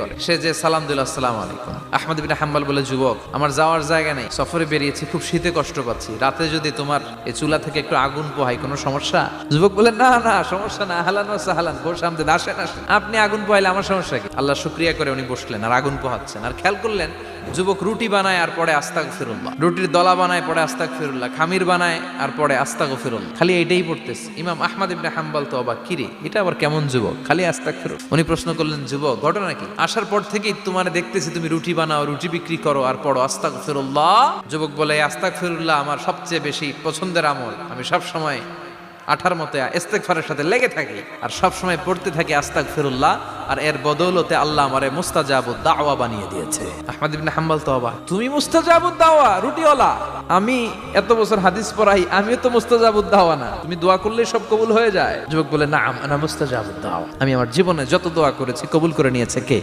করে, সে যে সালাম দিল আসসালামু আলাইকুম। আহমদ ইবনে হাম্বল বলে, যুবক, আমার যাওয়ার জায়গা নেই, সফরে বেরিয়েছি, খুব শীতে কষ্ট পাচ্ছি, রাতে যদি তোমার এই চুলা থেকে একটু আগুন পোহাই কোনো সমস্যা? যুবক বলে, না না, সমস্যা না, আহলান ওয়া সাহলান, বসে আমদের আসেন আসেন, আপনি আগুন পোহাইলে আমার সমস্যা কি? আল্লাহ শুকরিয়া করে উনি বসলেন আর আগুন পোহাচ্ছেন। আর খেয়াল করলেন, যুবক রুটি বানায় আর পরে আস্তাগফিরুল্লাহ, রুটির দলা বানায় পরে আস্তাগফিরুল্লাহ, খামির বানায় আর পরে আস্তাগফিরুল্লাহ, খালি এইটাই পড়তেছে। ইমাম আহমদ ইবনে হাম্বল তো অবাক, কিরে এটা আবার কেমন যুবক, খালি আস্তাগফিরুল্লাহ। উনি প্রশ্ন করলেন, যুবক, ঘটনা কি? আসার পর থেকেই তোমার দেখতেছি তুমি রুটি বানাও, রুটি বিক্রি করো আর পড়ো আস্তাগফিরুল্লাহ। যুবক বলে, আস্তাগফিরুল্লাহ আমার সবচেয়ে বেশি পছন্দের আমল, আমি সব সময় আঠার মতো ইস্তেগফারের সাথে লেগে থাকি আর সব সময় পড়তে থাকি আস্তাগফিরুল্লাহ, আর এর বদৌলতে আল্লাহ আমারে মুস্তাজাবুদ দাওয়া বানিয়ে দিয়েছে। আহমদ ইবনে হাম্বল তো অবাক, তুমি মুস্তাজাবুদ দাওয়া, রুটিওয়ালা? আমি এত বছর হাদিস পড়াই, আমিও তো মুস্তাজাবুদ দাওয়া না, তুমি দোয়া করলেই সব কবুল হয়ে যায়? যুবক বলে, নাম আনা মুস্তাজাবুদ দাওয়া, আমি আমার জীবনে যত দোয়া করেছি কবুল করে নিয়েছে কে?